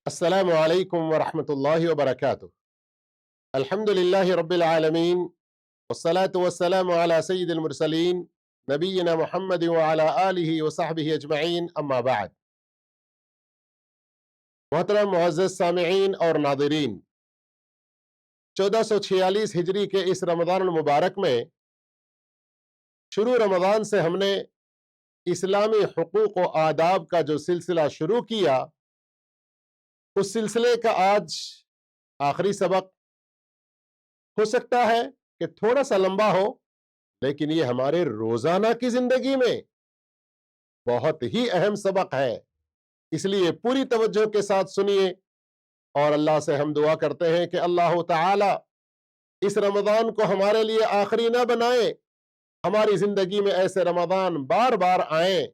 السلام علیکم ورحمۃ اللہ وبرکاتہ۔ الحمد للہ رب العالمین والصلاة والسلام علی سید المرسلین نبینا محمد وعلی آلہ وصحبہ اجمعین، اما بعد۔ محترم معزز سامعین اور ناظرین، 1446 ہجری کے اس رمضان المبارک میں شروع رمضان سے ہم نے اسلامی حقوق و آداب کا جو سلسلہ شروع کیا، اس سلسلے کا آج آخری سبق ہو سکتا ہے کہ تھوڑا سا لمبا ہو، لیکن یہ ہمارے روزانہ کی زندگی میں بہت ہی اہم سبق ہے، اس لیے پوری توجہ کے ساتھ سنیے۔ اور اللہ سے ہم دعا کرتے ہیں کہ اللہ تعالی اس رمضان کو ہمارے لیے آخری نہ بنائے، ہماری زندگی میں ایسے رمضان بار بار آئیں،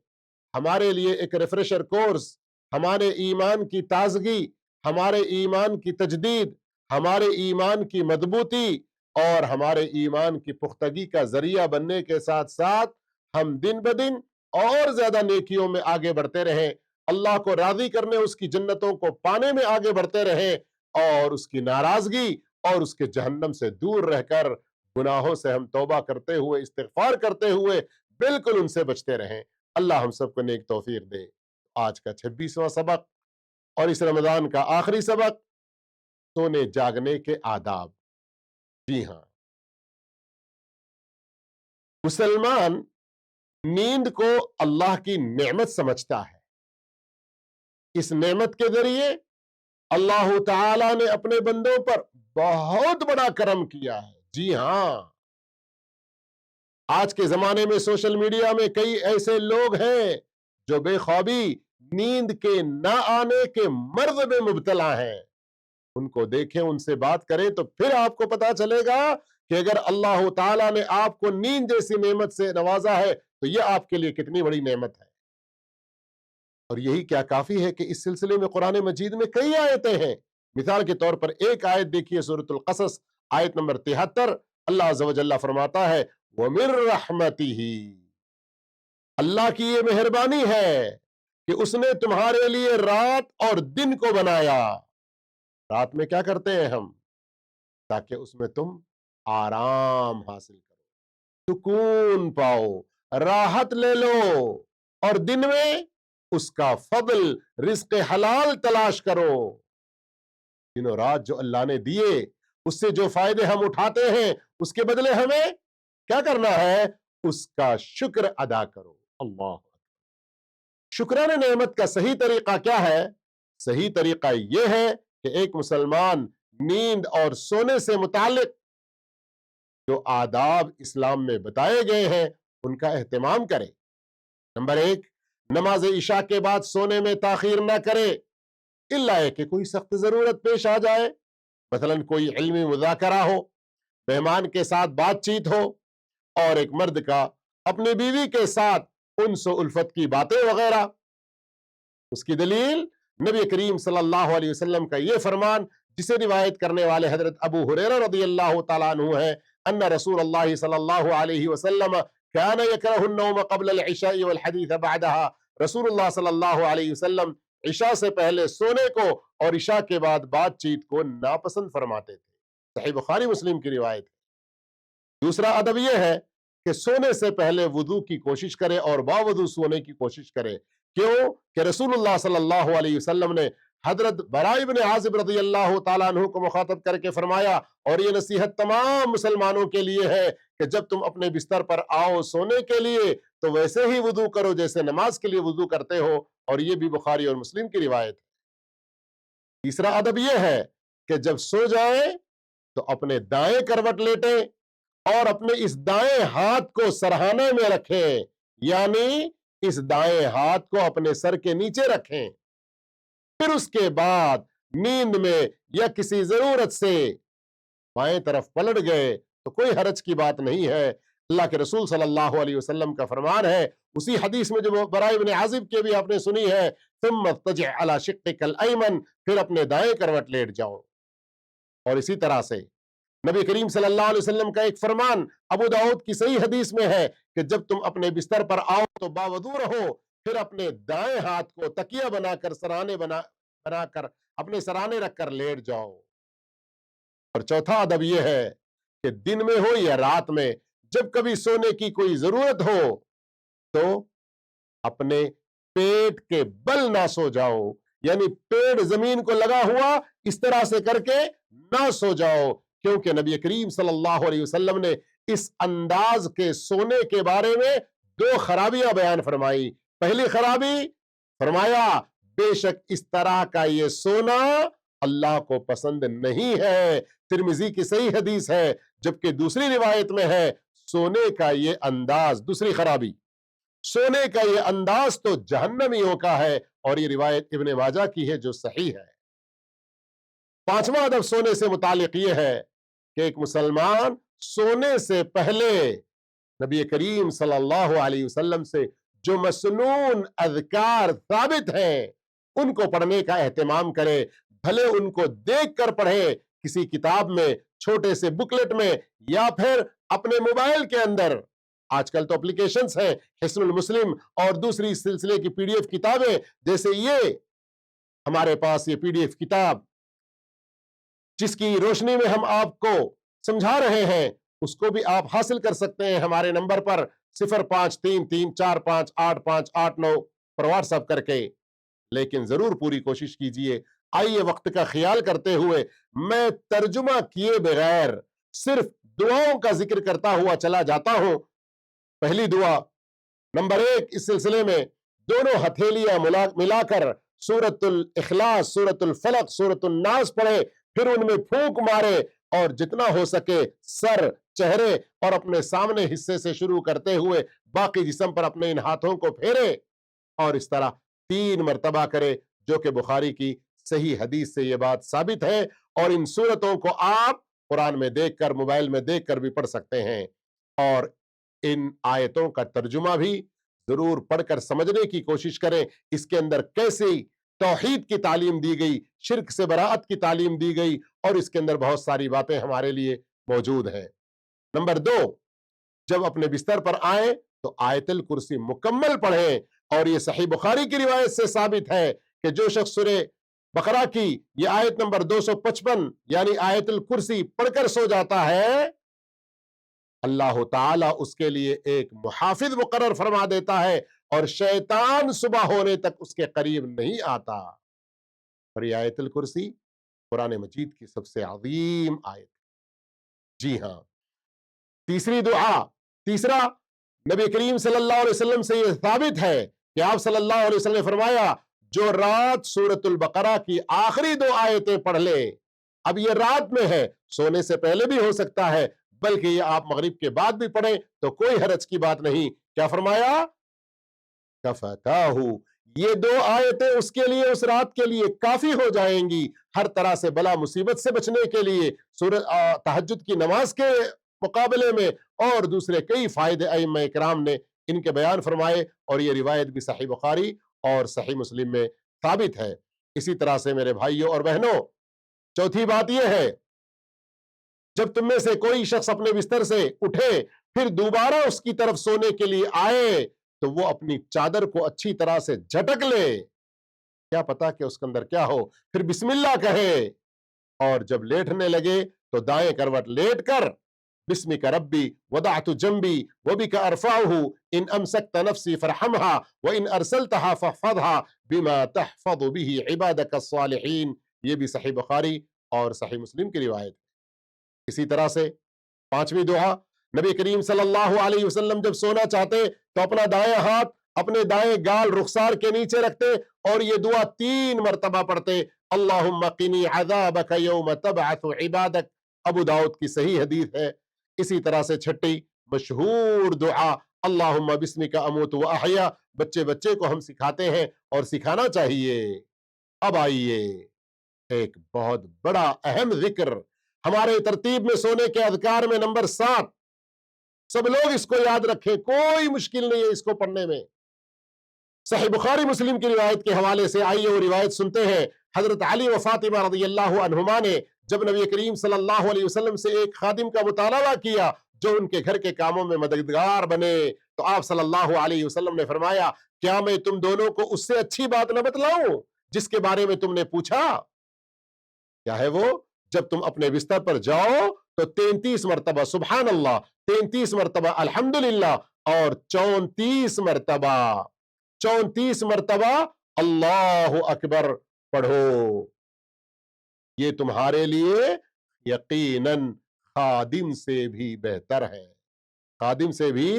ہمارے لیے ایک ریفریشر کورس، ہمارے ایمان کی تازگی، ہمارے ایمان کی تجدید، ہمارے ایمان کی مضبوطی اور ہمارے ایمان کی پختگی کا ذریعہ بننے کے ساتھ ساتھ ہم دن بدن اور زیادہ نیکیوں میں آگے بڑھتے رہیں، اللہ کو راضی کرنے، اس کی جنتوں کو پانے میں آگے بڑھتے رہیں، اور اس کی ناراضگی اور اس کے جہنم سے دور رہ کر گناہوں سے ہم توبہ کرتے ہوئے، استغفار کرتے ہوئے بالکل ان سے بچتے رہیں۔ اللہ ہم سب کو نیک توفیق دے۔ آج کا 26واں سبق اور اس رمضان کا آخری سبق، سونے جاگنے کے آداب۔ جی ہاں، مسلمان نیند کو اللہ کی نعمت سمجھتا ہے۔ اس نعمت کے ذریعے اللہ تعالی نے اپنے بندوں پر بہت بڑا کرم کیا ہے۔ جی ہاں، آج کے زمانے میں سوشل میڈیا میں کئی ایسے لوگ ہیں جو بے خوابی، نیند کے نہ آنے کے مرض میں مبتلا ہیں۔ ان کو دیکھیں، ان سے بات کریں تو پھر آپ کو پتا چلے گا کہ اگر اللہ تعالیٰ نے آپ کو نیند جیسی نعمت سے نوازا ہے تو یہ آپ کے لیے کتنی بڑی نعمت ہے۔ اور یہی کیا کافی ہے کہ اس سلسلے میں قرآن مجید میں کئی آیتیں ہیں۔ مثال کے طور پر ایک آیت دیکھیے، سورۃ القصص آیت نمبر 73، اللہ عز و جل فرماتا ہے وَمِن رَحْمَتِهِ، اللہ کی یہ مہربانی ہے کہ اس نے تمہارے لیے رات اور دن کو بنایا۔ رات میں کیا کرتے ہیں ہم؟ تاکہ اس میں تم آرام حاصل کرو، سکون پاؤ، راحت لے لو، اور دن میں اس کا فضل، رزق حلال تلاش کرو۔ دن و رات جو اللہ نے دیے، اس سے جو فائدے ہم اٹھاتے ہیں، اس کے بدلے ہمیں کیا کرنا ہے؟ اس کا شکر ادا کرو۔ اللہ، شکرانہ نعمت کا صحیح طریقہ کیا ہے؟ صحیح طریقہ یہ ہے کہ ایک مسلمان نیند اور سونے سے متعلق جو آداب اسلام میں بتائے گئے ہیں ان کا اہتمام کرے۔ نمبر 1، نماز عشاء کے بعد سونے میں تاخیر نہ کرے، الا ہے کہ کوئی سخت ضرورت پیش آ جائے، مثلا کوئی علمی مذاکرہ ہو، مہمان کے ساتھ بات چیت ہو، اور ایک مرد کا اپنی بیوی کے ساتھ انس و الفت کی باتیں وغیرہ۔ اس کی دلیل نبی کریم صلی اللہ علیہ وسلم کا یہ فرمان، جسے روایت کرنے والے حضرت ابو ہریرہ رضی اللہ تعالیٰ عنہ ہے، ان رسول اللہ صلی اللہ علیہ وسلم كان يكره النوم قبل العشاء والحديث بعدها۔ رسول اللہ صلی اللہ علیہ وسلم عشاء سے پہلے سونے کو اور عشاء کے بعد بات چیت کو ناپسند فرماتے تھے۔ صحیح بخاری مسلم کی روایت ہے۔ دوسرا ادب یہ ہے کہ سونے سے پہلے وضو کی کوشش کرے اور باوضو سونے کی کوشش کرے۔ کیوں کہ رسول اللہ صلی اللہ علیہ وسلم نے حضرت براء بن عازب رضی اللہ تعالیٰ عنہ کو مخاطب کر کے فرمایا، اور یہ نصیحت تمام مسلمانوں کے لیے ہے کہ جب تم اپنے بستر پر آؤ سونے کے لیے تو ویسے ہی وضو کرو جیسے نماز کے لیے وضو کرتے ہو، اور یہ بھی بخاری اور مسلم کی روایت ہے۔ تیسرا ادب یہ ہے کہ جب سو جائیں تو اپنے دائیں کروٹ لیٹیں اور اپنے اس دائیں ہاتھ کو سرہانے میں رکھیں، یعنی اس دائیں ہاتھ کو اپنے سر کے نیچے رکھیں۔ پھر اس کے بعد نیند میں یا کسی ضرورت سے بائیں طرف پلٹ گئے تو کوئی حرج کی بات نہیں ہے۔ اللہ کے رسول صلی اللہ علیہ وسلم کا فرمان ہے، اسی حدیث میں جو براء بن عازب کے بھی آپ نے سنی ہے، ثم اضطجع على شقك الایمن، پھر اپنے دائیں کروٹ لیٹ جاؤ۔ اور اسی طرح سے نبی کریم صلی اللہ علیہ وسلم کا ایک فرمان ابو داؤد کی صحیح حدیث میں ہے کہ جب تم اپنے بستر پر آؤ تو باوضو رہو، پھر اپنے دائیں ہاتھ کو تکیہ بنا کر، سرانے بنا کر अपने सराहने रखकर लेट जाओ। और चौथा अदब यह है कि दिन में हो या रात में, जब कभी सोने की कोई जरूरत हो तो अपने पेट के बल ना सो जाओ, यानी पेट जमीन को लगा हुआ इस तरह से करके ना सो जाओ, क्योंकि नबी करीम सल्लल्लाहु अलैहि वसल्लम ने इस अंदाज के सोने के बारे में दो खराबियां बयान फरमाई। पहली खराबी, फरमाया बेशक इस तरह का ये सोना अल्लाह को पसंद नहीं है, तिरमिजी की सही हदीस है। जबकि दूसरी रिवायत में है सोने का ये अंदाज, दूसरी खराबी, सोने का ये अंदाज तो जहन्नमियों का है, और ये रिवायत इब्ने माजा की है जो सही है। पांचवा अदब सोने से मुतालिक ये है कि एक मुसलमान सोने से पहले नबी करीम सल्लल्लाहु अलैहि वसल्लम से जो मसनून अज़कार साबित हैं उनको पढ़ने का एहतमाम करे। भले उनको देख कर पढ़े, किसी किताब में, छोटे से बुकलेट में, या फिर अपने मोबाइल के अंदर। आजकल तो एप्लीकेशंस हैं, हिस्नुल मुस्लिम और दूसरी इस सिलसिले की पीडीएफ किताबें, जैसे ये हमारे पास ये पीडीएफ किताब जिसकी रोशनी में हम आपको समझा रहे हैं, उसको भी आप हासिल कर सकते हैं हमारे नंबर पर 0533458589 पर व्हाट्सएप करके। लेकिन जरूर पूरी कोशिश कीजिए। आइए वक्त का ख्याल करते हुए मैं तर्जुमा किए बगैर सिर्फ दुआओं का जिक्र करता हुआ चला जाता हूं। पहली दुआ, नंबर 1 इस सिलसिले में, दोनों हथेलियां मिलाकर सूरतुल इखलास, सूरतुल फलक, सूरतुल नास पढ़े, फिर उनमें फूंक मारे और जितना हो सके सर, चेहरे और अपने सामने हिस्से से शुरू करते हुए बाकी जिस्म पर अपने इन हाथों को फेरे और इस तरह 3 मरतबा करे, जो कि बुखारी की सही हदीस से यह बात साबित है। और इन सूरतों को आप कुरान में देखकर, मोबाइल में देखकर भी पढ़ सकते हैं। और इन आयतों का तर्जुमा भी जरूर पढ़कर समझने की कोशिश करें। इसके अंदर कैसी तौहीद की तालीम दी गई, शिर्क से बराअत की तालीम दी गई, और इसके अंदर बहुत सारी बातें हमारे लिए मौजूद हैं। नंबर 2, जब अपने बिस्तर पर आए तो आयतुल कुर्सी मुकम्मल पढ़ें। और यह सही बुखारी की रिवायत से साबित है कि जो शख्स सूरह बकरा की ये आयत नंबर 255 यानी आयतुल कुर्सी पढ़कर सो जाता है, अल्लाह ताला उसके लिए एक मुहाफिज मुकर्रर फरमा देता है और शैतान सुबह होने तक उसके करीब नहीं आता। और ये आयतुल कुर्सी कुरान मजीद की सबसे अजीम आयत। जी हां, तीसरी दुआ, तीसरा, नबी करीम सल्लल्लाहु अलैहि वसल्लम से यह साबित है कि आप सल्लल्लाहु अलैहि वसल्लम ने फरमाया, जो रात सूरतुल बकरा की आखिरी 2 आयतें पढ़ ले, अब ये रात में है, सोने से पहले भी हो सकता है, बल्कि ये आप मगरिब के बाद भी पढ़ें तो कोई हरज की बात नहीं। क्या फरमाया? कफताहु, ये 2 आयतें उसके लिए, उस रात के लिए काफी हो जाएंगी हर तरह से बला मुसीबत से बचने के लिए, तहज्जुद की नमाज के मुकाबले में, और दूसरे कई फायदे अइम्मा इकराम ने इनके बयान फरमाए। और ये रिवायत भी सही बुखारी और सही मुस्लिम में साबित है। इसी तरह से मेरे भाइयों और बहनों, चौथी बात यह है, जब तुम में से कोई शख्स अपने बिस्तर से उठे फिर दोबारा उसकी तरफ सोने के लिए आए तो वो अपनी चादर को अच्छी तरह से झटक ले, क्या पता कि उसके अंदर क्या हो, फिर बिस्मिल्लाह कहे, और जब लेटने लगे तो दाएं करवट लेट कर बिस्मिका रब्बी वदअतु जंबी वबिका अरफअहु इन अमसकत नफ्सी फरहमहा व इन अरसलतहा फहफज़हा बिमा तहफज़ु बिही इबादक अस्सालिहीन। ये भी सही बुखारी और सही मुस्लिम की रिवायत। इसी तरह से पांचवी दुआ, नबी करीम सल्लल्लाहु अलैहि वसल्लम जब सोना चाहते तो अपना दाएं हाथ अपने दाएं गाल रुखसार के नीचे रखते और ये दुआ 3 मरतबा पढ़ते, अल्लाहुम्मा क़िनी अज़ाबक यौम तबअसु इबादक। अबू दाऊद की सही हदीस है। इसी तरह से छठी मशहूर दुआ, अल्लाहुम्मा बिस्मिका अमूतु व अहया, बच्चे बच्चे को हम सिखाते हैं और सिखाना चाहिए। अब आइए एक बहुत बड़ा अहम जिक्र हमारे तरतीब में सोने के अज़कार में नंबर 7, सब लोग इसको याद रखें, कोई मुश्किल नहीं है इसको पढ़ने में। सही बुखारी मुस्लिम की रिवायत के हवाले से आइए वो रिवायत सुनते हैं। हजरत अली व फातिमा रज़ियल्लाहु अन्हुमा ने जब नबी करीम सल्लल्लाहु अलैहि वसल्लम से एक खादिम का मुतालबा किया जो उनके घर के कामों में मददगार बने, तो आप सल्लल्लाहु अलैहि वसल्लम ने फरमाया, क्या मैं तुम दोनों को उससे अच्छी बात न बतलाऊं जिसके बारे में तुमने पूछा? क्या है वो? जब तुम अपने बिस्तर पर जाओ तो 33 मरतबा सुबहान अल्लाह, 33 मरतबा अल्हम्दुलिल्लाह और 34 मरतबा अल्लाहु अकबर पढ़ो। ये तुम्हारे लिए यकीनन खादिम से भी बेहतर है, खादिम से भी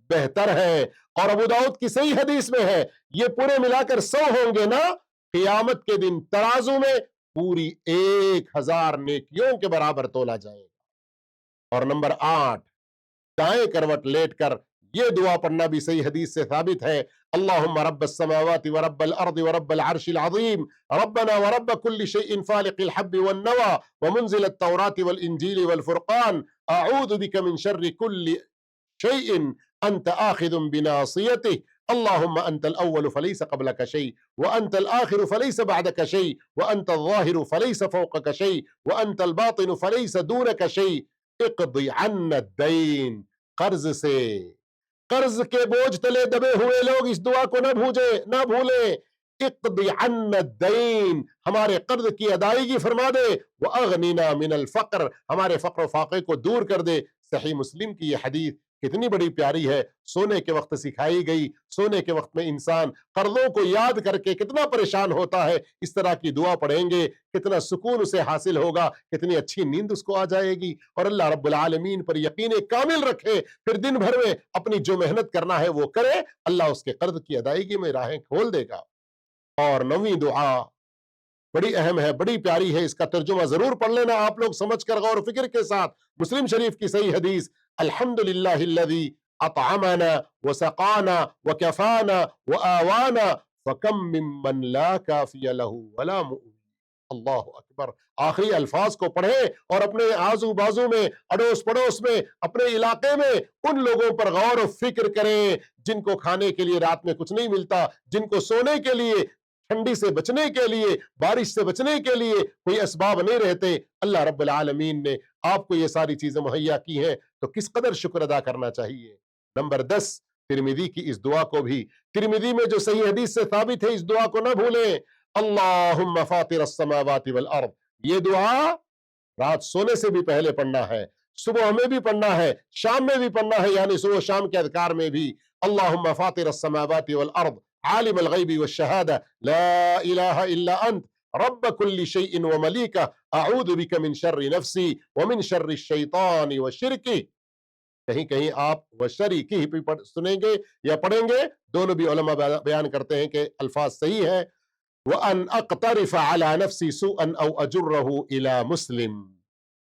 बेहतर है। और अबू दाऊद की सही हदीस में है, ये पूरे मिलाकर 100 होंगे ना, क़यामत के दिन तराजू में पूरी 1000 नेकियों के बराबर तोला जाएगा। और नंबर 8, दाएं करवट लेटकर ये दुआ पढ़ना भी सही हदीस से साबित है। अल्लाहुम्मा रब्बस समावाति व रब्बल अर्दि व रब्बल अर्शिल अज़ीम रब्बना व रब्ब कुल्लि शैइन फालिक़िल हब्बि वन नवा व मुनज़िलत तौराति वल इंजीलि वल फुरक़ान अऊज़ु बिका मिन शर्रि कुल्लि शैइन अंत आखिदुम बिनासियतिह अल्लाहुम्मा अंतल अव्वलु फलैसा क़ब्लका शै व अंतल आखिरु फलैसा बअदका शै व अंतल ज़ाहिरु फलैसा फ़ौक़का शै व अंतल बातिनु फलैसा दूनका शै इक़्दि अन्ना अद-दैन। कर्ज के बोझ तले दबे हुए लोग इस दुआ को न भूले। इक़्दि अन्ना अद-दैन, हमारे कर्ज की अदायगी फरमा दे। व अग़निना मिनल फ़क़्र, हमारे फ़क़्र फ़ाक़े को दूर कर दे। सही मुस्लिम की ये हदीस कितनी बड़ी प्यारी है, सोने के वक्त सिखाई गई। सोने के वक्त में इंसान कर्जों को याद करके कितना परेशान होता है, इस तरह की दुआ पढ़ेंगे कितना सुकून उसे हासिल होगा, कितनी अच्छी नींद उसको आ जाएगी। और अल्लाह रब्बुल आलमीन पर यकीन कामिल रखे, फिर दिन भर में अपनी जो मेहनत करना है वो करे, अल्लाह उसके कर्ज की अदायगी में राहें खोल देगा। और 9वीं दुआ बड़ी अहम है, बड़ी प्यारी है, इसका तर्जुमा जरूर पढ़ लेना आप लोग समझ कर गौर फिक्र के साथ। मुस्लिम शरीफ की सही हदीस, अल्हम्दुलिल्लाहिल्लज़ी अतअमना व सक़ाना व कफ़ाना व आवाना फ़कम मिम्मन ला काफ़िय लहू वला मुअव्वी। अल्लाहु अकबर। आखिरी अल्फाज को पढ़े और अपने आजू बाजू में, अड़ोस पड़ोस में, अपने इलाके में उन लोगों पर गौर और फिक्र करें जिनको खाने के लिए रात में कुछ नहीं मिलता, जिनको सोने के लिए, ठंडी से बचने के लिए, बारिश से बचने के लिए कोई असबाब नहीं रहते। अल्लाह रब्बुल आलमीन ने आपको ये सारी चीजें मुहैया की हैं, तो किस कदर शुक्र अदा करना चाहिए। नंबर 10, तिरमिदी की इस दुआ को भी, तिरमिदी में जो सही हदीस से साबित है, इस दुआ को ना भूलें। अल्लाहुम्मा फातिरस समावाति वल अर्द, ये दुआ रात सोने से भी पहले पढ़ना है, सुबह में भी पढ़ना है, शाम में भी पढ़ना है, यानी सुबह शाम के अज़कार में भी। अल्लाहुम्मा फातिरस समावाति वल अर्द आलिमल गैबि वश्शहादा ला इलाहा इल्ला अंत रब्ब कुल्लि शैइन व मलीका अऊज़ु बिका मिन शर्रि नफ्सी व मिन शर्रि शैतानी व शिरकी। कहीं कहीं आप व शरीकी ही भी सुनेंगे या पढ़ेंगे, दोनों भी उलमा बयान करते हैं कि अल्फाज सही है। व अन अक़तरिफ़ अला नफ्सी सुअन औ अजुर्रहु इला मुस्लिम।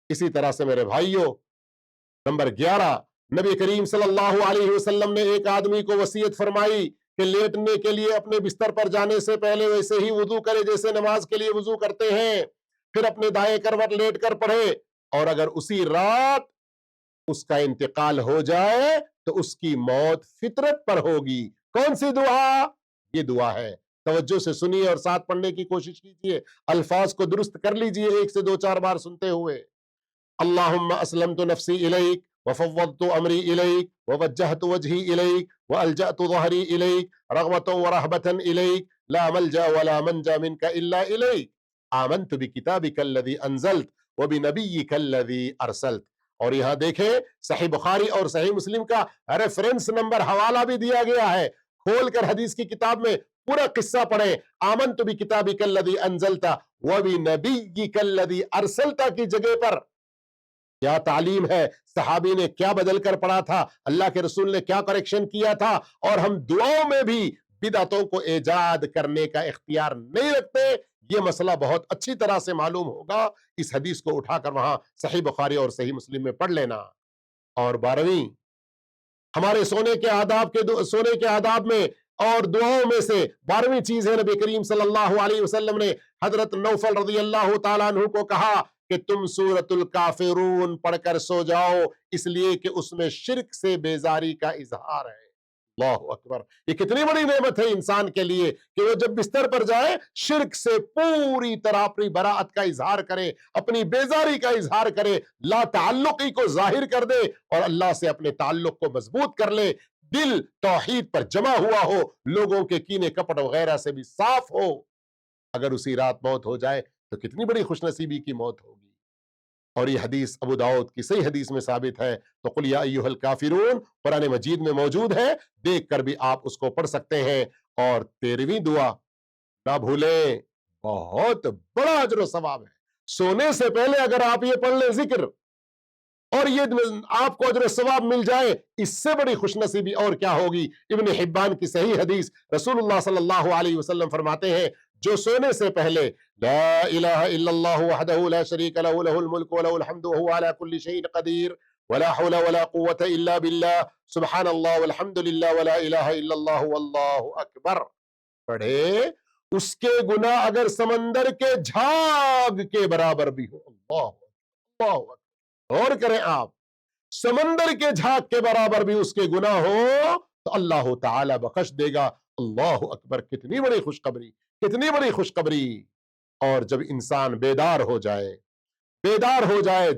इसी तरह से मेरे भाइयों, नंबर 11, नबी करीम सल्लल्लाहु अलैहि वसल्लम ने एक आदमी को वसीयत फरमाई कि लेटने के लिए अपने बिस्तर पर जाने से पहले वैसे ही वुजू करे जैसे नमाज के लिए वुजू करते हैं, फिर अपने दाएं करवट लेट कर पढ़े, और अगर उसी रात उसका इंतकाल हो जाए तो उसकी मौत फितरत पर होगी। कौन सी दुआ? ये दुआ है, तवज्जो से सुनिए और साथ पढ़ने की कोशिश कीजिए, अल्फाज को दुरुस्त कर लीजिए 1 से 2-4 बार सुनते हुए। अल्लाहुम्मा अस्लमतु नफ्सी इलैक व फव्वदतु अमरी इलैक व वज्जहतु वजही इलैक व अल्जअतु ज़हरी इलैक रग़बतन व रहबतन इलैक ला मल्जा व ला मंजा मिनका इल्ला इलैक आमनतु बिकिताबिकल्लज़ी अंज़लत व बिनबिय्यिकल्लज़ी अरसलत। और यहाँ देखें, सही बुखारी और सही मुस्लिम का रेफरेंस नंबर, हवाला भी दिया गया है। खोल कर हदीस की किताब में पूरा किस्सा पढ़े। आमनतु बिकिताबिकल्लज़ी अंज़लता व बिनबिय्यिकल्लज़ी अरसलता की जगह पर क्या तालीम है, सहाबी ने क्या बदल कर पढ़ा था, अल्लाह के रसूल ने क्या करेक्शन किया था। और हम दुआओं में भी बिदअतों को ईजाद करने का इख्तियार नहीं रखते। ये मसला बहुत अच्छी तरह से मालूम होगा, इस हदीस को उठाकर वहां सही बुखारी और सही मुस्लिम में पढ़ लेना। और 12वीं, हमारे सोने के आदाब में और दुआओं में से 12वीं चीज है, नबी करीम सल्लल्लाहु अलैहि वसल्लम ने हजरत नौफल रज़ियल्लाहु ताला अन्हु को कहा कि तुम सूरतुल काफिरून पढ़कर सो जाओ, इसलिए कि उसमें शिर्क से बेजारी का इजहार है। अल्लाहु अकबर। ये कितनी बड़ी नेमत है इंसान के लिए कि वो जब बिस्तर पर जाए शिर्क से पूरी तरह अपनी बराअत का इजहार करे, अपनी बेजारी का इजहार करे, ला ताल्लुकी को जाहिर कर दे और अल्लाह से अपने ताल्लुक को मजबूत कर ले। दिल तौहीद पर जमा हुआ हो, लोगों के कीने कपट वगैरह से भी साफ हो। अगर उसी रात मौत हो जाए تو कितनी बड़ी खुशनसीबी की मौत होगी। और ये हदीस अबू दाऊद की सही हदीस में साबित है। तो कुल या अय्युहल काफिरून कुरान मजीद में मौजूद है, देख कर भी आप उसको पढ़ सकते हैं। और 13वीं दुआ ना भूलें, बहुत बड़ा अजर व सवाब है। सोने से पहले अगर आप ये पढ़ लें जिक्र, और ये आपको अजर सवाब मिल जाए, इससे बड़ी खुशनसीबी और क्या होगी। इब्न हिब्बान की सही हदीस, रसूलुल्लाह सल्लल्लाहु अलैहि वसल्लम फरमाते हैं, जो सोने से पहले ला इलाहा इल्लल्लाहु वहदहु ला शरीका लहु लहुल मुल्कु व लहुल हम्दु व हुवा अला कुल्ली शैइन कदीर वला हौला वला कुव्वता इल्ला बिल्लाह सुब्हानल्लाह वल्हम्दुलिल्लाह वला इलाहा इल्लल्लाहु वल्लाहु अकबर पढ़े, उसके गुनाह अगर समंदर के झाग के बराबर भी हो, अल्लाह अल्लाह, और करें आप, समंदर के झाग के बराबर भी उसके गुनाह हो तो अल्लाह ताला बख्श देगा। अल्लाह अकबर, कितनी बड़ी खुशखबरी, कितनी बड़ी खुशखबरी। और जब इंसान बेदार हो जाए,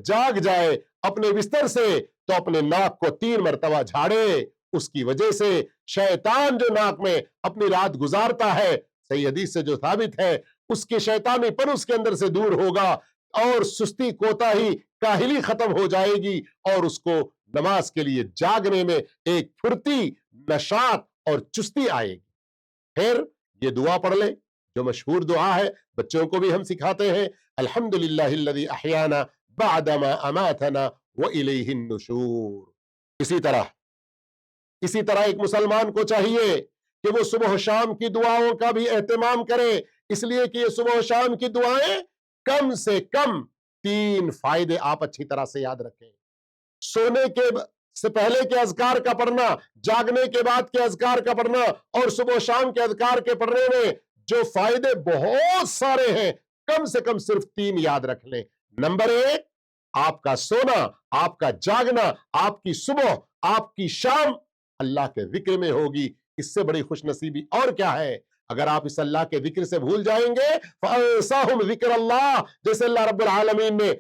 जाग जाए अपने बिस्तर से, तो अपने नाक को 3 मरतबा झाड़े। उसकी वजह से शैतान जो नाक में अपनी रात गुजारता है, सही हदीस से जो साबित है, उसके शैतानीपन उसके अंदर से दूर होगा और सुस्ती कोताही काहिली खत्म हो जाएगी और उसको नमाज के लिए जागने में एक फुर्ती, नशात और चुस्ती आएगी। फिर ये दुआ पढ़ ले जो मशहूर दुआ है, बच्चों को भी हम सिखाते हैं, अल्हम्दुलिल्लाहिल्लज़ी अहयाना बअदमा अमातना व इलैहिन नुशूर। इसी तरह एक मुसलमान को चाहिए कि वो सुबह शाम की दुआओं का भी एहतमाम करे, इसलिए कि ये सुबह शाम की दुआएं कम से कम 3 फायदे आप अच्छी तरह से याद रखें। सोने के से पहले के अज़कार का पढ़ना, जागने के बाद के अज़कार का पढ़ना और सुबह शाम के अज़कार के पढ़ने में जो फायदे बहुत सारे हैं, कम से कम सिर्फ 3 याद रख लें। नंबर 1, आपका सोना, आपका जागना, आपकी सुबह, आपकी शाम अल्लाह के जिक्र में होगी। इससे बड़ी खुशनसीबी और क्या है। अगर आप इस अल्लाह के जिक्र से भूल जाएंगे, फ़अंसाहुम ज़िक्रल्लाह, जैसे अल्लाह रब्बुल आलमीन ने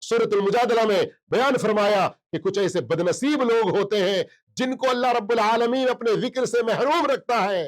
सूरतुल मुजादला में बयान फरमाया कि कुछ ऐसे बदनसीब लोग होते हैं जिनको अल्लाह रब्बुल आलमीन अपने जिक्र से महरूम रखता है।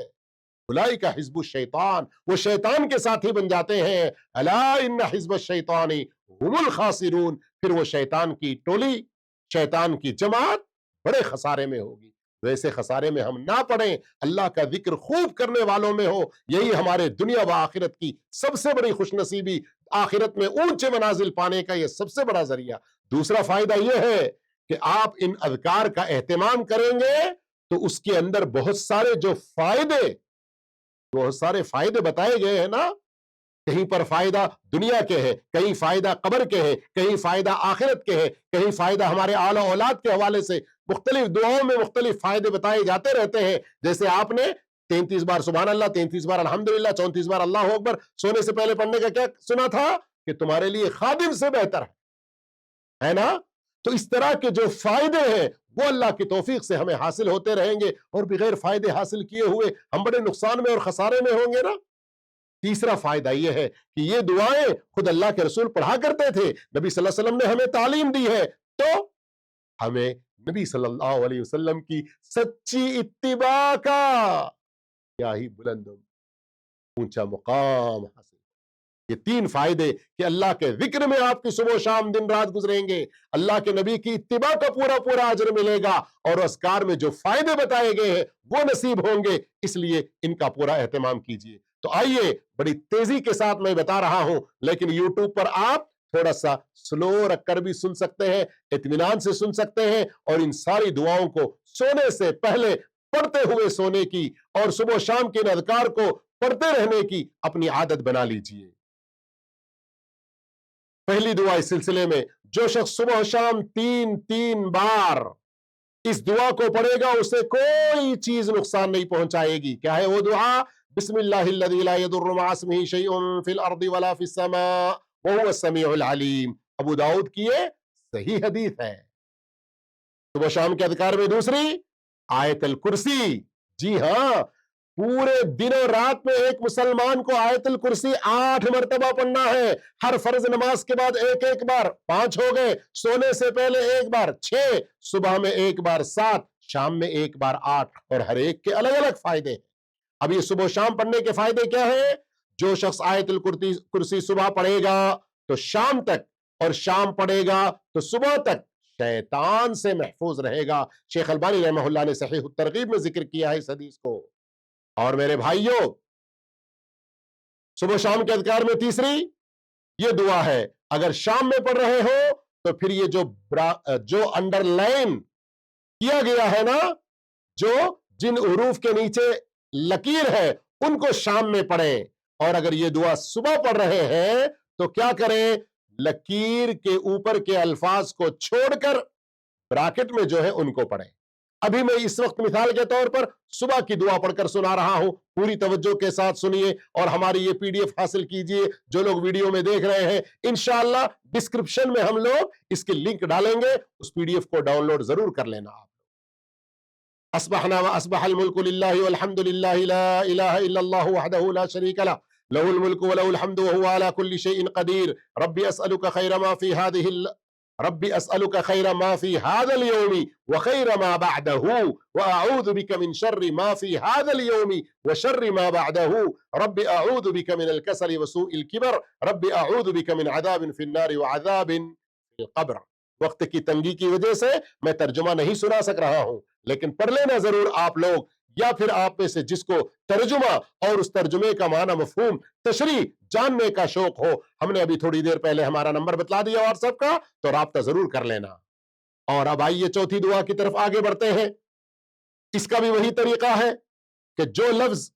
उलाइका हिज़्बु शैतान, वो शैतान के साथी बन जाते हैं। अला इन्ना हिज़्ब शैतानी हुमुल खासिरून, फिर वो शैतान की टोली, शैतान की जमात बड़े खसारे में होगी। वैसे खसारे में हम ना पड़ें, अल्लाह का जिक्र खूब करने वालों में हो। यही हमारे दुनिया व आखिरत की सबसे बड़ी खुशनसीबी, आखिरत में ऊंचे मनाजिल पाने का यह सबसे बड़ा जरिया। दूसरा फायदा यह है कि आप इन अज़कार का एहतमाम करेंगे तो उसके अंदर बहुत सारे फायदे बताए गए हैं ना। कहीं पर फायदा दुनिया के है, कहीं फायदा कब्र के है, कहीं फायदा आखिरत के है, कहीं फायदा हमारे आला औलाद के हवाले से। मुख्तलिफ दुआओं में मुख्तलिफ फायदे बताए जाते रहते हैं। जैसे आपने 33 बार सुभान अल्लाह, 33 बार अल्हम्दुलिल्लाह, 34 बार अल्लाह अकबर सोने से पहले पढ़ने का क्या सुना था कि तुम्हारे लिए खादिम से बेहतर है ना। तो इस तरह के जो फायदे हैं वो अल्लाह की तौफीक से हमें हासिल होते रहेंगे, और बगैर फायदे हासिल किए हुए हम बड़े नुकसान में और खसारे में होंगे ना। तीसरा फायदा यह है कि ये दुआएं खुद अल्लाह के रसूल पढ़ा करते थे, नबी सल्लल्लाहु अलैहि वसल्लम ने हमें तालीम दी है, तो हमें नबी सल्लल्लाहु अलैहि वसल्लम की सच्ची इत्तिबा का क्या ही बुलंद ऊंचा मुकाम हासिल। ये 3 फायदे कि अल्लाह के जिक्र में आपकी सुबह शाम दिन रात गुजरेंगे, अल्लाह के नबी की इत्तिबा का पूरा पूरा अजर मिलेगा, और अस्कार में जो फायदे बताए गए हैं वो नसीब होंगे। इसलिए इनका पूरा एहतमाम कीजिए। तो आइए, बड़ी तेजी के साथ मैं बता रहा हूं, लेकिन यूट्यूब पर आप थोड़ा सा स्लो रखकर भी सुन सकते हैं, इत्मीनान से सुन सकते हैं, और इन सारी दुआओं को सोने से पहले पढ़ते हुए सोने की और सुबह शाम के अज़कार को पढ़ते रहने की अपनी आदत बना लीजिए। पहली दुआ इस सिलसिले में, जो शख्स सुबह शाम 3 बार इस दुआ को पढ़ेगा उसे कोई चीज नुकसान नहीं पहुंचाएगी। क्या है वो दुआ? बिस्मिल्लाहिल्लज़ी ला यदुर्रु मअ इस्मिही शैउन फिल अर्दि वला फिस समा व हुवस समीउल अलीम। अबू दाऊद की ये सही हदीस है। सुबह शाम के अज़कार में दूसरी आयतुल कुर्सी। जी हां, पूरे दिनों रात में एक मुसलमान को आयतुल कुर्सी 8 मरतबा पढ़ना है। हर फर्ज नमाज के बाद एक बार, 5 हो गए, सोने से पहले 1 बार 6, सुबह में 1 बार 7, शाम में 1 बार 8, और हर एक के अलग अलग फायदे हैं। अब ये सुबह शाम पढ़ने के फायदे क्या है? जो शख्स आयतुल कुर्सी सुबह पढ़ेगा तो शाम तक, और शाम पढ़ेगा तो सुबह तक शैतान से महफूज रहेगा। शेख अलबानी रहमहुल्लाह ने सहीह तरगीब में जिक्र किया है इस हदीस को। और मेरे भाइयों, सुबह शाम के अज़कार में तीसरी ये दुआ है, अगर शाम में पढ़ रहे हो तो फिर ये जो अंडरलाइन किया गया है ना, जो जिन उरूफ के नीचे लकीर है, उनको शाम में पढ़ें। और अगर ये दुआ सुबह पढ़ रहे हैं तो क्या करें, लकीर के ऊपर के अल्फाज को छोड़कर ब्रैकेट में जो है उनको पढ़ें। अभी मैं इस वक्त मिसाल के तौर पर सुबह की दुआ पढ़कर सुना रहा हूं, पूरी तवज्जो के साथ सुनिए और हमारी ये पीडीएफ हासिल कीजिए। जो लोग वीडियो में देख रहे हैं, इंशाअल्लाह डिस्क्रिप्शन में हम लोग इसकी लिंक डालेंगे, उस पीडीएफ को डाउनलोड जरूर कर लेना आप। अस्बहना व अस्बहल मुल्कु लिल्लाहि वल्हम्दुलिल्लाहि ला इलाहा इल्लल्लाहु वहदहु ला शरीका लह लहुल मुल्कु व लहुल हम्दु व हुवा अला कुल्लि शैइन क़दीर। रब्बी अस्अलुका खैरा मा फी हादिहिल रब्बी अस्अलुका खैरा मा फी हादल यौमि व खैरा मा बअदहु व अऊज़ु बिका मिन शर्रि मा फी हादल यौमि व शर्रि मा बअदहु। रब्बी अऊज़ु बिका मिनल कसली व सूइल किबर। रब्बी अऊज़ु बिका मिन अज़ाबिन फिन नारि व अज़ाबिन फिल क़ब्र। वक्त की तंगी की वजह से मैं तर्जुमा नहीं सुना सक रहा हूं, लेकिन पढ़ लेना जरूर आप लोग, या फिर आप में से जिसको तर्जुमा और उस तर्जुमे का माना मफहूम तशरीह जानने का शौक हो। हमने अभी थोड़ी देर पहले हमारा नंबर बतला दिया व्हाट्सएप का, तो राब्ता जरूर कर लेना। और अब आइए चौथी दुआ की तरफ आगे बढ़ते हैं। इसका भी वही तरीका है कि जो लफ्ज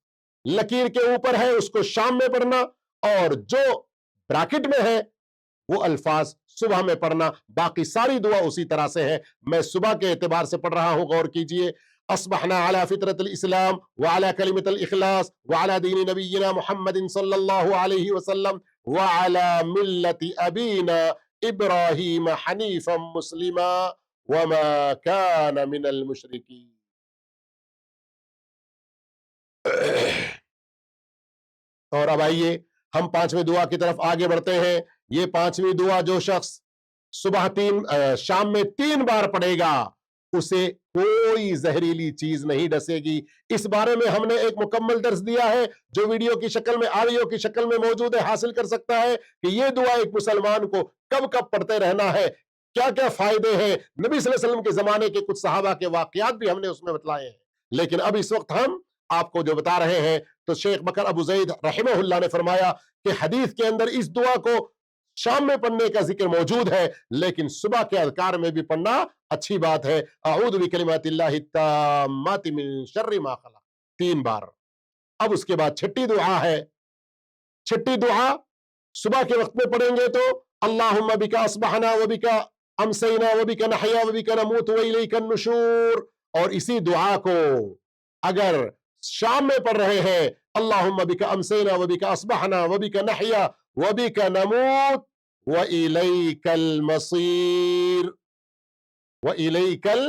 लकीर के ऊपर है उसको शाम में पढ़ना, और जो ब्रैकेट में है वो अल्फाज सुबह में पढ़ना। बाकी सारी दुआ उसी तरह से है। मैं सुबह के एतबार से पढ़ रहा हूं, गौर कीजिए। अस्बहना अला फितरतिल इस्लाम व अला कलिमतिल इखलास व अला दीन नबिय्यिना मुहम्मदिन सल्लल्लाहु अलैहि वसल्लम व अला मिल्लति अबीना इब्राहीम हनीफम मुस्लिमा व मा कान मिनल मुशरिकीन। और अब आइए हम पांचवें दुआ की तरफ आगे बढ़ते हैं। ये पांचवी दुआ जो शख्स सुबह शाम में 3 बार पढ़ेगा, उसे कोई जहरीली चीज नहीं डसेगी। इस बारे में हमने एक मुकम्मल दर्स दिया है, जो वीडियो की शक्ल में, ऑडियो की शक्ल में मौजूद है, हासिल कर सकता है कि ये दुआ एक मुसलमान को कब कब पढ़ते रहना है, क्या क्या फायदे हैं। नबी सल्लल्लाहु अलैहि वसल्लम के जमाने के कुछ सहाबा के वाकयात भी हमने उसमें बतलाए हैं। लेकिन अब इस वक्त हम आपको जो बता रहे हैं, तो शेख बकर अबू ज़ैद रहमहुल्लाह ने फरमाया कि हदीस के अंदर इस दुआ को शाम में पढ़ने का जिक्र मौजूद है, लेकिन सुबह के अज़कार में भी पढ़ना अच्छी बात है। अऊज़ु बिकलिमातिल्लाहि ताम्माति मिन शर्रि मा खलक़ 3 बार। अब उसके बाद छठी दुआ है। छठी दुआ सुबह के वक्त में पढ़ेंगे तो अल्लाहुम्मा बिका अस्बहना व बिका अमसैना व बिका नहया व बिका नमूत व इलैका नुशूर। और इसी दुआ को अगर शाम में पढ़ रहे हैं, अल्लाहुम्मा बिका अमसैना व बिका अस्बहना व बिका नहया व बिका नमूत व इलैकल मसीर व इलैकल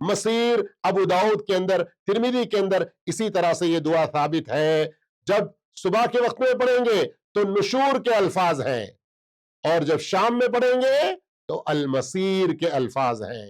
मसीर। अबू दाऊद के अंदर, तिरमिजी के अंदर इसी तरह से ये दुआ साबित है। जब सुबह के वक्त में पढ़ेंगे तो नुशूर के अल्फाज हैं, और जब शाम में पढ़ेंगे तो अल मसीर के अल्फाज हैं।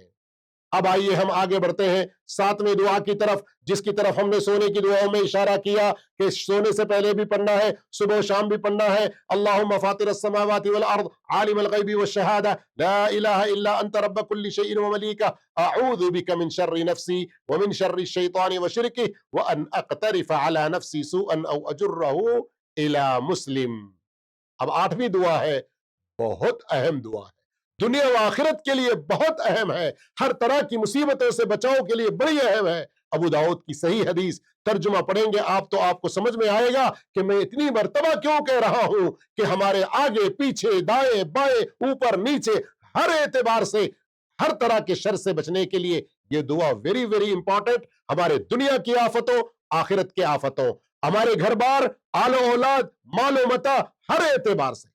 अब आइए हम आगे बढ़ते हैं 7वें दुआ की तरफ, जिसकी तरफ हमने सोने की दुआओं में इशारा किया कि सोने से पहले भी पढ़ना है, सुबह शाम भी पढ़ना है। अल्लाहुम्मा फातिरस समावाति वल अर्द आलिमल गैबि वश शहादा ला इलाहा इल्ला अंत रब्ब कुल्लि शैइन व मलीका अऊज़ु बिका मिन शर्रि नफ्सी व मिन शर्रि शैतानि व शिरकिहि व अन अक़तरिफ़ अला नफ्सी सूअन औ अजुर्रहु इला मुस्लिम। अब 8वीं दुआ है, बहुत अहम दुआ है, दुनिया व आखिरत के लिए बहुत अहम है, हर तरह की मुसीबतों से बचाव के लिए बड़ी अहम है। अबू दाऊद की सही हदीस, तर्जुमा पढ़ेंगे आप तो आपको समझ में आएगा कि मैं इतनी मर्तबा क्यों कह रहा हूं कि हमारे आगे पीछे दाएं बाएं ऊपर नीचे हर एतबार से, हर तरह के शर से बचने के लिए ये दुआ वेरी वेरी इंपॉर्टेंट। हमारे दुनिया की आफतों, आखिरत के आफतों, हमारे घर बार, आलो औलाद, मालो मता, हर एतबार से।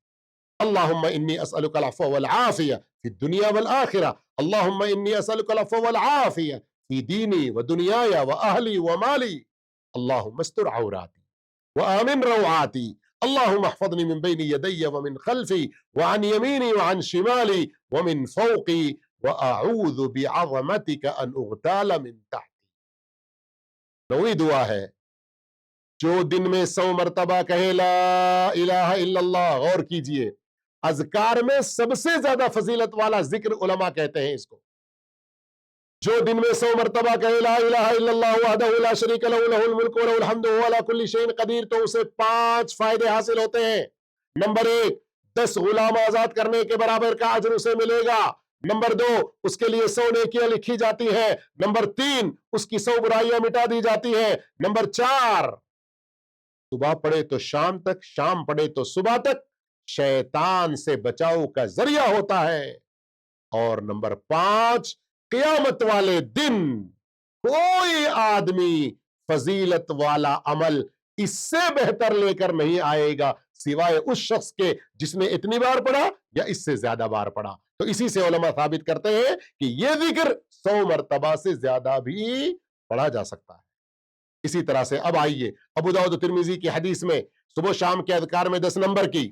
अल्लाहुम्मा इन्नी अस्अलुकल अफ़्व वल आफ़िया फी दुनिया वल आखिरा। अल्लाहुम्मा इन्नी अस्अलुकल अफ़्व वल आफ़िया फी दीनी व दुनियाया व अहली व माली। अल्लाहुम्मा अस्तर औराती व आमिन रौआती। अल्लाहुम्मा अहफ़ज़नी मिन बैनि यदैया व मिन खल्फ़ी व अन यमीनी व अन शिमाली व मिन फ़ौक़ी व अऊज़ु बिअज़मतिका अन उग़ताल मिन तहती। 9वीं दुआ है, جو دن میں 100 مرتبہ کہے لا الہ الا اللہ، غور کیجئے، اذکار میں سب سے زیادہ فضیلت والا ذکر علماء کہتے ہیں اس کو، جو دن میں 100 مرتبہ کہے لا الہ الا اللہ وحدہ لا شریک لہ لہ الملک و لہ الحمد وہو علی کل شیء قدیر، تو اسے 5 فائدے حاصل ہوتے ہیں۔ نمبر 1، 10 غلام آزاد کرنے کے برابر کا اجر اسے ملے گا۔ نمبر 2، اس کے لیے 100 نیکیاں لکھی جاتی ہیں۔ نمبر 3، اس کی 100 برائیاں مٹا دی جاتی ہیں۔ نمبر 4، صبح پڑھے تو شام تک، شام پڑھے تو صبح تک شیطان سے بچاؤ کا ذریعہ ہوتا ہے۔ اور نمبر 5، قیامت والے دن کوئی آدمی فضیلت والا عمل اس سے بہتر لے کر نہیں آئے گا سوائے اس شخص کے جس نے اتنی بار پڑھا یا اس سے زیادہ بار پڑھا۔ تو اسی سے علماء ثابت کرتے ہیں کہ یہ ذکر 100 مرتبہ سے زیادہ بھی پڑھا جا سکتا ہے۔ اسی طرح سے اب آئیے ابو داؤد و ترمذی کی حدیث میں صبح و شام کے اذکار میں 10 نمبر کی،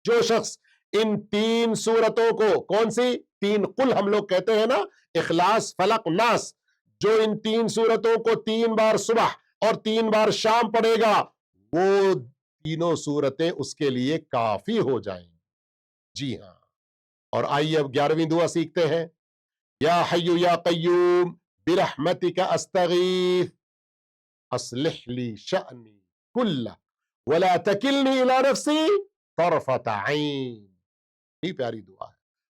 جو شخص ان 3 سورتوں کو، کون سی 3 قل ہم لوگ کہتے ہیں نا، اخلاص فلق ناس، جو ان 3 سورتوں کو 3 بار صبح اور 3 بار شام پڑھے گا، وہ تینوں سورتیں اس کے لیے کافی ہو جائیں گی۔ جی ہاں، اور آئیے اب 11ویں دعا سیکھتے ہیں۔ یا حی یا قیوم برحمتک استغیث اصلح لی شأنی کلہ ولا تکلنی الی نفسی طرفۃ عین۔ یہ پیاری دعا ہے،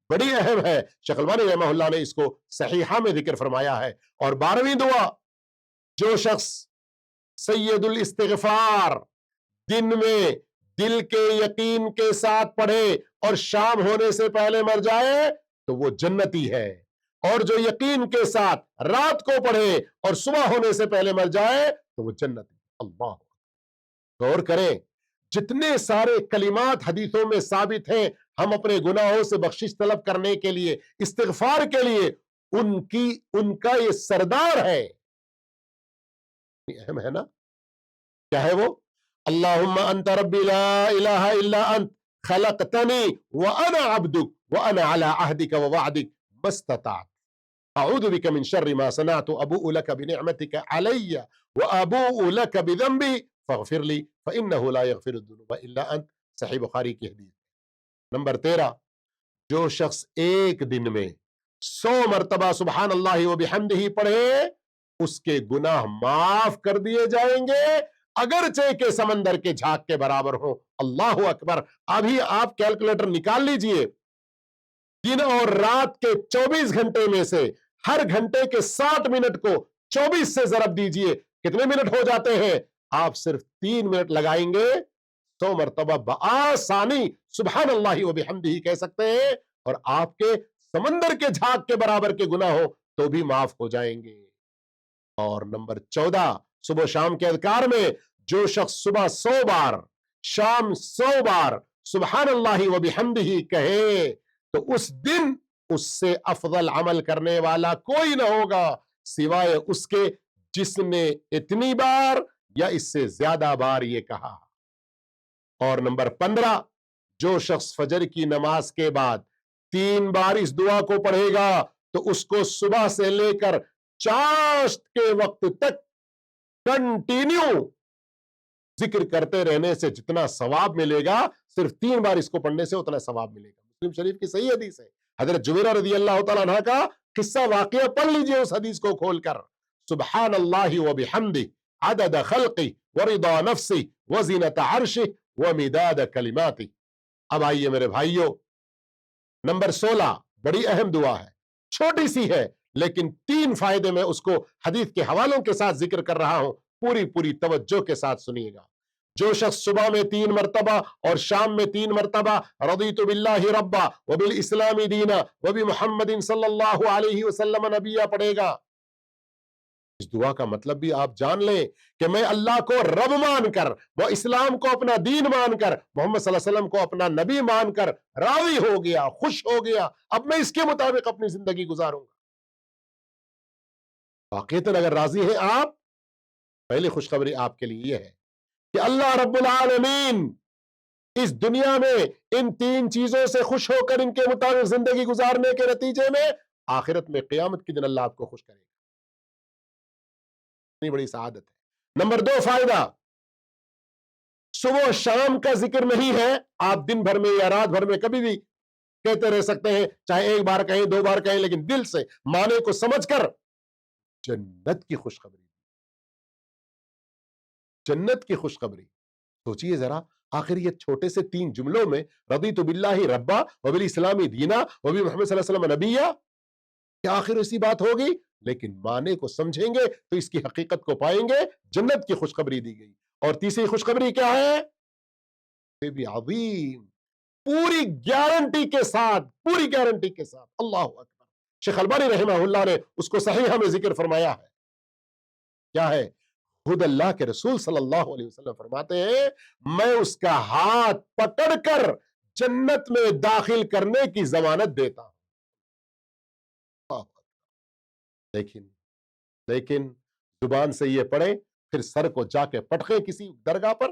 بڑی اہم ہے۔ شیخ البانی رحمہ اللہ نے اس کو صحیحہ میں ذکر فرمایا ہے۔ اور 12ویں دعا، جو شخص سید الاستغفار دن میں دل کے یقین کے ساتھ پڑھے اور شام ہونے سے پہلے مر جائے تو وہ جنتی ہے، اور جو یقین کے ساتھ رات کو پڑھے اور صبح ہونے سے پہلے مر جائے تو وہ جنتی۔ اللہ، غور کریں، جتنے سارے کلمات حدیثوں میں ثابت ہیں ہم اپنے گناہوں سے بخشش طلب کرنے کے لیے، استغفار کے لیے، ان کا یہ سردار ہے۔ اہم ہے نا؟ کیا ہے وہ؟ اللہم انت ربی لا الہ الا انت خلقتنی وانا عبدک وانا علی عہدک ووعدک ما استطعت اعوذ بک من شر ما صنعت ابوء لک بنعمتک علی وابوء لک بذنبی فاغفر لی فانہ لا یغفر الذنوب الا انت، صحیح بخاری کی حدیث۔ نمبر 13، جو شخص ایک دن میں 100 مرتبہ سبحان اللہ وبحمدہ پڑھے اس کے گناہ معاف کر دیے جائیں گے، اگرچہ کہ سمندر کے جھاگ کے برابر ہو۔ اللہ اکبر! ابھی آپ کیلکولیٹر نکال لیجئے، دن اور رات کے 24 گھنٹے میں سے ہر گھنٹے کے 60 منٹ کو 24 سے ضرب دیجئے، کتنے منٹ ہو جاتے ہیں؟ آپ صرف 3 منٹ لگائیں گے، 100 مرتبہ بآسانی سبحان اللہ وبحمدہ کہہ سکتے ہیں، اور آپ کے سمندر کے جھاگ کے برابر کے گناہ ہو تو بھی معاف ہو جائیں گے۔ اور نمبر 14، صبح و شام کے اذکار میں جو شخص صبح 100 بار شام 100 بار سبحان اللہ وبحمدہ کہے تو اس دن اس سے افضل عمل کرنے والا کوئی نہ ہوگا سوائے اس کے جس نے اتنی بار یا اس سے زیادہ بار یہ کہا۔ اور نمبر 15، جو شخص فجر کی نماز کے بعد 3 بار اس دعا کو پڑھے گا تو اس کو صبح سے لے کر چاشت کے وقت تک کنٹینیو ذکر کرتے رہنے سے جتنا ثواب ملے گا، صرف 3 بار اس کو پڑھنے سے اتنا ثواب ملے گا۔ مسلم شریف کی صحیح حدیث ہے، حضرت جبیرہ رضی اللہ تعالیٰ عنہ کا قصہ واقعہ پڑھ لیجئے اس حدیث کو کھول کر۔ سبحان اللہ وبحمدہ عدد خلقہ ورضا نفسہ وزنۃ عرشہ ومداد کلماتہ۔ اب آئیے میرے بھائیوں، نمبر 16 بڑی اہم دعا ہے، چھوٹی سی ہے لیکن 3 فائدے میں اس کو حدیث کے حوالوں کے ساتھ ذکر کر رہا ہوں، پوری توجہ کے ساتھ سنیے گا۔ جو شخص صبح میں 3 مرتبہ اور شام میں 3 مرتبہ رضیت باللہ ربا وبالاسلام دینا وبمحمد صلی اللہ علیہ وسلم نبیہ پڑھے گا، اس دعا کا مطلب بھی آپ جان لیں کہ میں اللہ کو رب مان کر، وہ اسلام کو اپنا دین مان کر، محمد صلی اللہ علیہ وسلم کو اپنا نبی مان کر راضی ہو گیا، خوش ہو گیا، اب میں اس کے مطابق اپنی زندگی گزاروں گا۔ واقعتاً اگر راضی ہیں آپ، پہلی خوشخبری آپ کے لیے یہ ہے کہ اللہ رب العالمین اس دنیا میں ان 3 چیزوں سے خوش ہو کر ان کے مطابق زندگی گزارنے کے نتیجے میں آخرت میں قیامت کے دن اللہ آپ کو خوش کرے گا۔ اتنی بڑی سعادت ہے۔ نمبر 2 فائدہ، صبح و شام کا ذکر نہیں ہے، آپ دن بھر میں یا رات بھر میں کبھی بھی کہتے رہ سکتے ہیں، چاہے ایک بار کہیں 2 بار کہیں، لیکن دل سے معنی کو سمجھ کر جنت کی خوشخبری، جنت کی خوشخبری سوچئے ذرا، آخر یہ چھوٹے سے 3 جملوں میں رضیت باللہ ربا وبالاسلام دینا وبمحمد صلی اللہ علیہ وسلم نبیا، کیا آخر اسی بات ہوگی؟ لیکن معنی کو سمجھیں گے تو اس کی حقیقت کو پائیں گے، جنت کی خوشخبری دی گئی۔ اور تیسری خوشخبری کیا ہے؟ بھی عظیم، پوری گارنٹی کے ساتھ، پوری گارنٹی کے ساتھ، اللہ اکبر، شیخ البانی رحمہ اللہ نے اس کو صحیح میں ذکر فرمایا ہے، کیا ہے؟ خود اللہ کے رسول صلی اللہ علیہ وسلم فرماتے ہیں، میں اس کا ہاتھ پکڑ کر جنت میں داخل کرنے کی ضمانت دیتا ہوں۔ لیکن لیکن زبان سے یہ پڑھیں، پھر سر کو جا کے پٹخیں کسی درگاہ پر،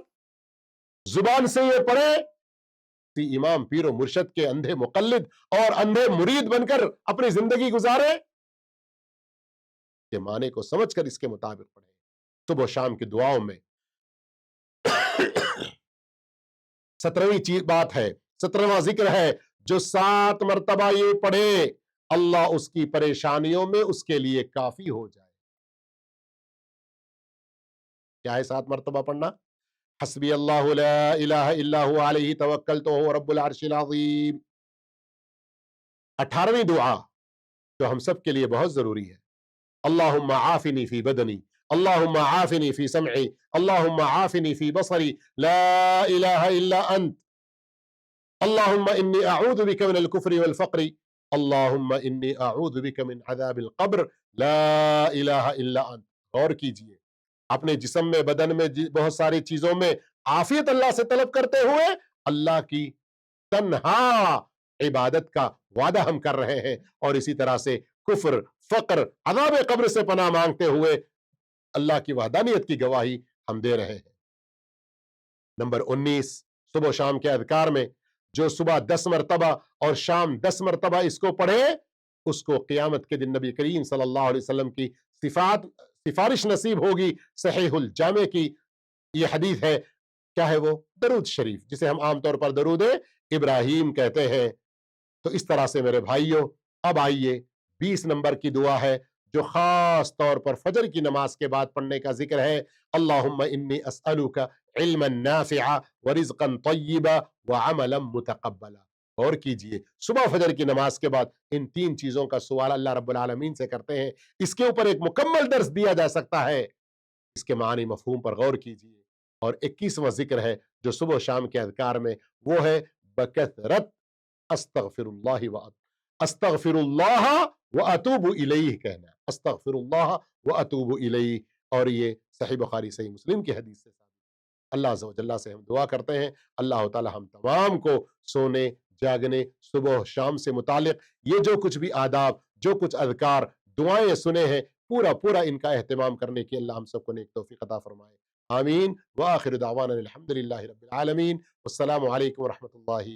زبان سے یہ پڑھیں، کسی امام پیر و مرشد کے اندھے مقلد اور اندھے مرید بن کر اپنی زندگی گزارے، کہ معنی کو سمجھ کر اس کے مطابق پڑھیں۔ صبح و شام کی دعاؤں میں 17ویں بات ہے، 17واں ذکر ہے، جو 7 مرتبہ یہ پڑھے اللہ اس کی پریشانیوں میں اس کے لیے کافی ہو جائے۔ کیا ہے 7 مرتبہ پڑھنا؟ حسبی اللہ لا الہ الا هو علیہ توکلت وهو رب العرش العظیم۔ 18ویں دعا جو ہم سب کے لیے بہت ضروری ہے، اللہم عافنی فی بدنی، اللہم عافنی فی سمعی، اللہم عافنی فی بصری، لا الہ الا انت، اللہم انی اعوذ بک من الکفر والفقر، اللہم انی اعوذ بک من عذاب القبر، لا الہ الا انت۔ غور کیجئے، اپنے جسم میں، بدن میں، بہت ساری چیزوں میں عافیت اللہ سے طلب کرتے ہوئے اللہ کی تنہا عبادت کا وعدہ ہم کر رہے ہیں، اور اسی طرح سے کفر، فقر، عذاب قبر سے پناہ مانگتے ہوئے اللہ کی وحدانیت کی گواہی ہم دے رہے ہیں۔ نمبر 19، صبح و شام کے اذکار میں جو صبح 10 مرتبہ اور شام 10 مرتبہ اس کو پڑھے، اس کو قیامت کے دن نبی کریم صلی اللہ علیہ وسلم کی سفارش نصیب ہوگی۔ صحیح الجامع کی یہ حدیث ہے، کیا ہے وہ؟ درود شریف، جسے ہم عام طور پر درود ابراہیم کہتے ہیں۔ تو اس طرح سے میرے بھائیوں، اب آئیے 20 نمبر کی دعا ہے، جو خاص طور پر فجر کی نماز کے بعد پڑھنے کا ذکر ہے۔ اللہم انی اسألک علما نافعا ورزقا طیبا وعملا متقبلا۔ اور کیجئے، صبح فجر کی نماز کے بعد ان 3 چیزوں کا سوال اللہ رب العالمین سے کرتے ہیں، اس کے اوپر ایک مکمل درس دیا جا سکتا ہے، اس کے معنی مفہوم پر غور کیجئے۔ اور 21واں ذکر ہے جو صبح و شام کے اذکار میں، وہ ہے بکثرت استغفر اللہ و اتوب الیہ کہنا، استغفر اللہ و اتوب الیہ۔ اور یہ صحیح بخاری صحیح مسلم کی حدیث سے ثابت۔ اللہ عز و جل سے ہم دعا کرتے ہیں، اللہ تعالی ہم تمام کو سونے، جاگنے، صبح و شام سے متعلق یہ جو کچھ بھی آداب، جو کچھ اذکار، دعائیں سنے ہیں، پورا ان کا اہتمام کرنے کی اللہ ہم سب کو نیک توفیق عطا فرمائے، آمین۔ وآخر دعوانا الحمدللہ رب العالمین، والسلام علیکم ورحمۃ اللہ